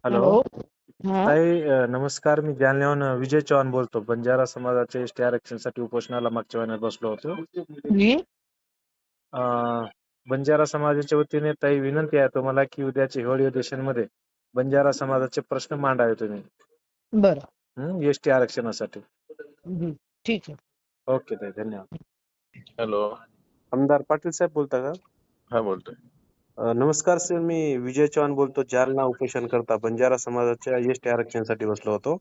Hello. Hello. हा. ताई नमस्कार. मी जालन्याहून विजय चव्हाण बोलतो. बंजारा समाजाच्या एसटी आरक्षणासाठी उपोषणाला मागच्या महिन्यात बसलो होतो. जी. अ, बंजारा समाजाच्या वतीने ताई विनंती आहे तुम्हाला की उद्याच्या हिवाळी अधिवेशनमध्ये बंजारा समाजाचे प्रश्न मांडावे तुम्ही बरं. एसटी आरक्षणासाठी. ठीक आहे. ओके ताई, धन्यवाद. हॅलो. आमदार पाटील साहेब बोलता का? हा, बोलतोय. नमस्कार सर, मी विजय चव्हाण बोलतो. जालना उपोषण करता बंजारा समाजाच्या एसटी आरक्षणासाठी बसलो होतो.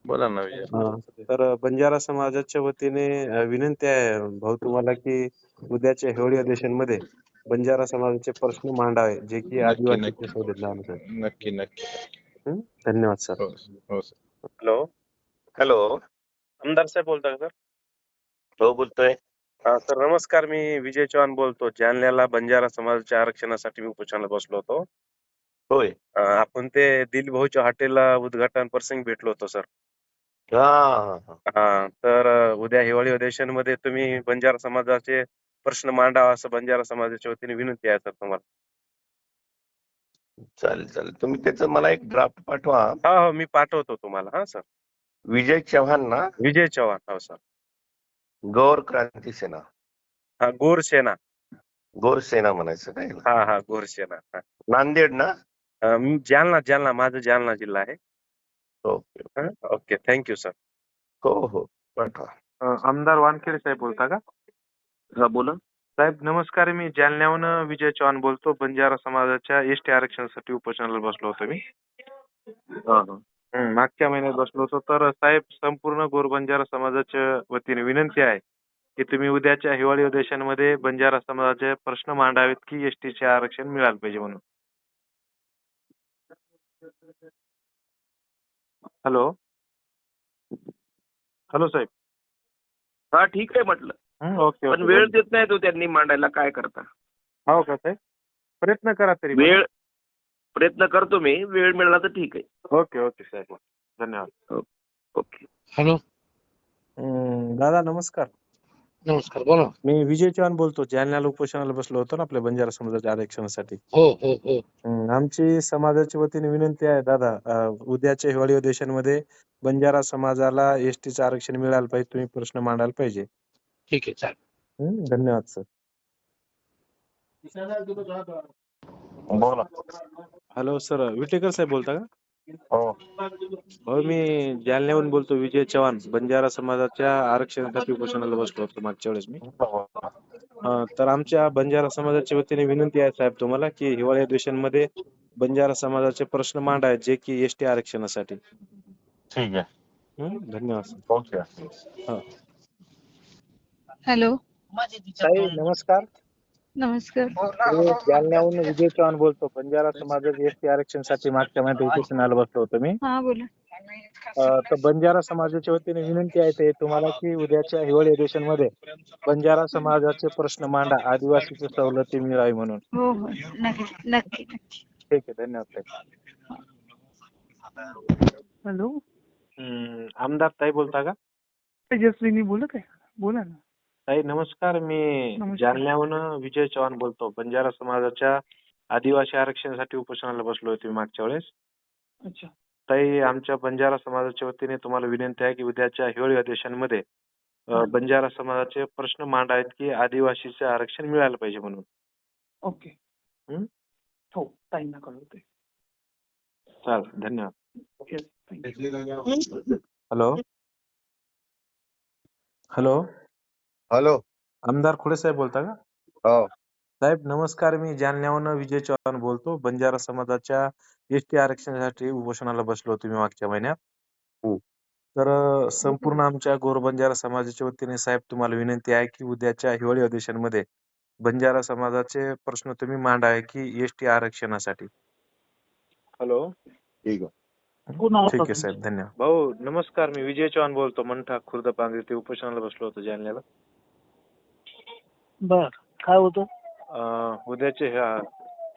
बोला ना विजय. तर बंजारा समाजाच्या वतीने विनंती आहे भाऊ तुम्हाला की उद्याच्या हिवाळी अधिवेशनमध्ये बंजारा समाजाचे प्रश्न मांडावे, जे की नक्की आदिवासीचे संविधान आहे. नक्की नक्की. धन्यवाद सर. हो सर. हॅलो. हॅलो. आमदार साहेब बोलता का सर? हो, बोलतोय. सर नमस्कार, मी विजय चव्हाण बोलतो. जालन्याला बंजारा समाजाच्या आरक्षणासाठी मी उपोषणाला बसलो होतो. होय. आपण ते दिलभाऊच्या हॉटेलला उद्घाटन प्रसंगी भेटलो होतो सर. हा. तर उद्या हिवाळी अधिवेशनमध्ये तुम्ही बंजारा समाजाचे प्रश्न मांडावा असं बंजारा समाजाच्या वतीने विनंती आहे सर तुम्हाला. चालेल. तुम्ही त्याचं मला एक ड्राफ्ट पाठवा. हो, मी पाठवतो तुम्हाला. सर. विजय चव्हाण ना? विजय चव्हाण. हो सर. गौर क्रांती सेना. गोर सेना. गौर सेना म्हणायचं काय? हा, गोर सेना. नांदेड ना? जालना. माझं जालना जिल्हा आहे. ओके. Okay, thank you sir. हो, पाठवा. आमदार वानखेडे साहेब बोलता का? हा, बोला. साहेब नमस्कार, मी जालन्याहून विजय चव्हाण बोलतो. बंजारा समाजाच्या एसटी आरक्षणासाठी उपोषणाला बसलो होतो मी. मागच्या महिन्यात बसलो होतो. तर साहेब, संपूर्ण गोर बंजारा समाजाच्या वतीने विनंती आहे की तुम्ही उद्याच्या हिवाळी अधिवेशनामध्ये बंजारा समाजाचे प्रश्न मांडावेत की एसटीचे आरक्षण मिळालं पाहिजे म्हणून. हॅलो साहेब. हा, ठीक आहे म्हटलं. ओके. पण वेळ देत नाही तो त्यांनी मांडायला, काय करता? हो का साहेब? प्रयत्न करा तरी. प्रयत्न करतो मी. वेळ मिळाला तर ठीक आहे. ओके साहेब, धन्यवाद. ओके. हॅलो. दादा नमस्कार. नमस्कार, बोला. मी विजय चव्हाण बोलतो. जालन्याला उपोषणाला बसलो होतो ना आपल्या बंजारा समाजाच्या आरक्षणासाठी. हो. आमची समाजाच्या वतीने विनंती आहे दादा, उद्याच्या हिवाळी अधिवेशनमध्ये बंजारा समाजाला एसटीचं आरक्षण मिळालं पाहिजे, तुम्ही प्रश्न मांडायला पाहिजे. ठीक आहे, चालेल. धन्यवाद सर. बोला. हॅलो सर, विटेकर साहेब बोलता का? हो. मी जालन्याहून बोलतो, विजय चव्हाण. बंजारा समाजाच्या आरक्षणासाठी उपोषणाला बसलो होतो मागच्या वेळेस मी. तर आमच्या बंजारा समाजाच्या वतीने विनंती आहे साहेब तुम्हाला की हिवाळी अधिवेशनमध्ये बंजारा समाजाचे प्रश्न मांडायचे, जे की एसटी आरक्षणासाठी. ठीक आहे. धन्यवाद सर. ओके. हॅलो. ताई नमस्कार. नमस्कार. जालन्याहून विजय चव्हाण बोलतो. बंजारा समाजाच्या एसटी आरक्षणासाठी मागच्या महिन्यात उपोषणाला बसलो होतो मी. हा, बोला. तर बंजारा समाजाच्या वतीने विनंती आहे ते तुम्हाला की उद्याच्या हिवाळी अधिवेशनमध्ये बंजारा समाजाचे प्रश्न मांडा, आदिवासीची सवलती मिळावी म्हणून. हो, नक्की. ठीक आहे, धन्यवाद ताई. हॅलो. आमदार ताई बोलता का? तेजस्विनी बोलत आहे. बोला ना. ताई नमस्कार, मी जालन्याहून विजय चव्हाण बोलतो. बंजारा समाजाच्या आदिवासी आरक्षणासाठी उपोषणाला बसलो होतो मागच्या वेळेस. अच्छा. ताई, आमच्या बंजारा समाजाच्या वतीने तुम्हाला विनंती आहे की उद्याच्या हिवाळी अधिवेशनामध्ये बंजारा समाजाचे प्रश्न मांडावेत की आदिवासीचे आरक्षण मिळालं पाहिजे म्हणून. ओके. हो, ताईंना कळवते. चालेल, धन्यवाद. हॅलो. आमदार खुडे साहेब बोलता का? हो. साहेब नमस्कार, मी जालन्याहून विजय चव्हाण बोलतो. बंजारा समाजाच्या एसटी आरक्षणासाठी उपोषणाला बसलो होतो मी मागच्या महिन्यात. तर संपूर्ण आमच्या गोर बंजारा समाजाच्या वतीने साहेब तुम्हाला विनंती आहे की उद्याच्या हिवाळी अधिवेशनामध्ये बंजारा समाजाचे प्रश्न तुम्ही मांडावे की एसटी आरक्षणासाठी. हॅलो. ठीक आहे. ठीक आहे साहेब, धन्यवाद. भाऊ नमस्कार, मी विजय चव्हाण बोलतो. मंठा खुर्द पांगरी ते उपोषणाला बसलो होतो जालन्याला. बर, काय होतं?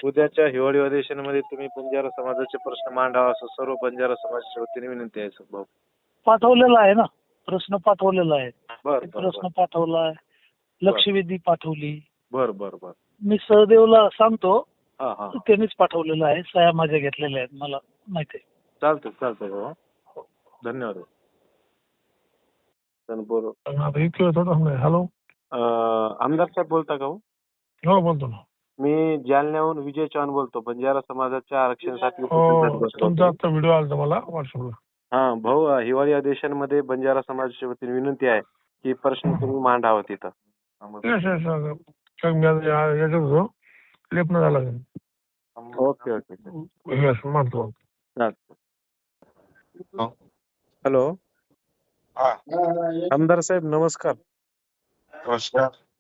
उद्याच्या हिवाळी अधिवेशनामध्ये तुम्ही बंजारा समाजाचे प्रश्न मांडावा असं सर्व बंजारा समाजाच्या वतीने विनंती आहे सर भाऊ. पाठवलेला आहे ना, प्रश्न पाठवलेला आहे. बर. प्रश्न पाठवलाय, लक्षवेधी पाठवली. बर. मी सहदेवला सांगतो हा हा त्यांनीच पाठवलेलं आहे, सह्या माझ्या घेतलेल्या आहेत, मला माहिती आहे. चालतंय भाऊ. धन्यवाद. बोल. हॅलो. आमदार साहेब बोलता का हो? हो, बोलतो ना. मी जालन्याहून विजय चव्हाण बोलतो. बंजारा समाजाच्या आरक्षणासाठी हो, उपोषणासाठी बसलो तुमचा होतो. आता व्हिडिओ आला मला व्हॉट्सअपला. हा भाऊ, हिवाळी अधिवेशनमध्ये बंजारा समाजाच्या वतीने विनंती आहे की प्रश्न तुम्ही मांडावा तिथं. येस येस मी याच्यात होतो, लेपन झाला. ओके. येस, मानतो. हॅलो. आमदार साहेब नमस्कार.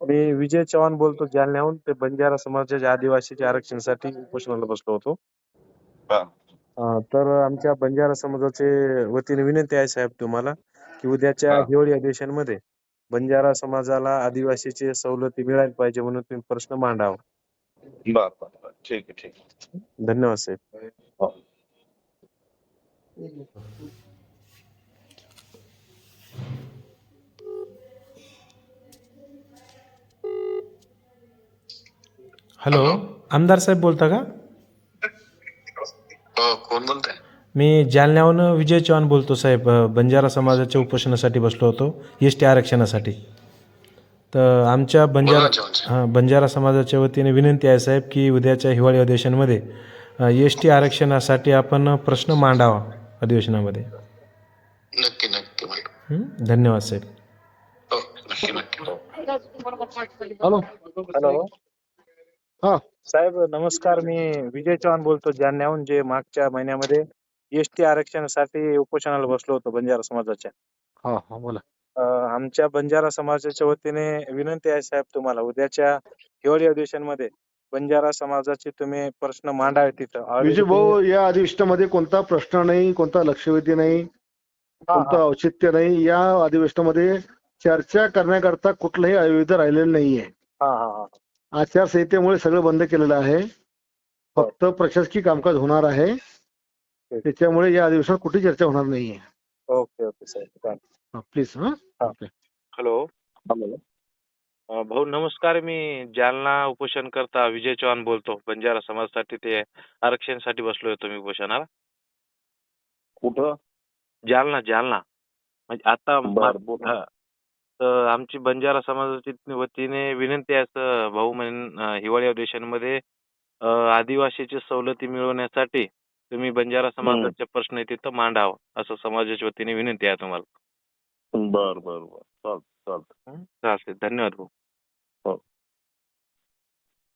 मी विजय चव्हाण बोलतो जालन्याहून. ते बंजारा समाजाच्या आदिवासीच्या आरक्षणासाठी उपोषणाला बसलो होतो. तर आमच्या बंजारा समाजाचे वतीने विनंती आहे साहेब तुम्हाला की उद्याच्या हिवाळी अधिवेशनमध्ये बंजारा समाजाला आदिवासीचे सवलती मिळायला पाहिजे म्हणून तुम्ही प्रश्न मांडावा. बर ठीक आहे. धन्यवाद साहेब. हॅलो, आमदार साहेब बोलता का? कोण बोलताय? मी जालन्याहून विजय चव्हाण बोलतो साहेब. बंजारा समाजाच्या उपोषणासाठी बसलो होतो एसटी आरक्षणासाठी. तर आमच्या बंजारा समाजाच्या वतीने विनंती आहे साहेब की उद्याच्या हिवाळी अधिवेशनमध्ये एसटी आरक्षणासाठी आपण प्रश्न मांडावा अधिवेशनामध्ये. नक्की मॅडम. धन्यवाद साहेब. हो, नक्की. हॅलो. हा. साहेब नमस्कार. मी विजय चव्हाण बोलतो जालन्याहून. जे मागच्या महिन्यामध्ये एसटी आरक्षणासाठी उपोषणाला बसलो होतो बंजारा समाजाच्या. हा, बोला. आमच्या बंजारा समाजाच्या वतीने विनंती आहे साहेब तुम्हाला उद्याच्या हिवाळी अधिवेशनमध्ये बंजारा समाजाचे तुम्ही प्रश्न मांडावे तिथं. विजय भाऊ, या अधिवेशनामध्ये कोणता प्रश्न नाही, कोणता लक्षवेधी नाही, कोणतं औचित्य नाही. या अधिवेशनामध्ये चर्चा करण्याकरता कुठलंही आयोजित राहिलेलं नाहीये. आचारसंहितेमुळे सगळं बंद केलेलं आहे. फक्त प्रशासकीय कामकाज होणार आहे. त्याच्यामुळे या अधिवेशनात कुठे चर्चा होणार नाहीये. ओके साहेब. प्लीज. हॅलो. भाऊ नमस्कार. मी जालना उपोषण करता विजय चव्हाण बोलतो. बंजारा समाजासाठी ते आरक्षणासाठी बसलो होतो मी उपोषणाला. कुठं? जालना म्हणजे आता तर आमची बंजारा समाजाची वतीने विनंती आहे भाऊ हिवाळी अधिवेशनमध्ये आदिवासीचे सवलती मिळवण्यासाठी तुम्ही बंजारा समाजाचे प्रश्न तिथं मांडावा असं समाजाच्या वतीने विनंती आहे तुम्हाला. बर चालतं. चालतंय. धन्यवाद भाऊ. हो.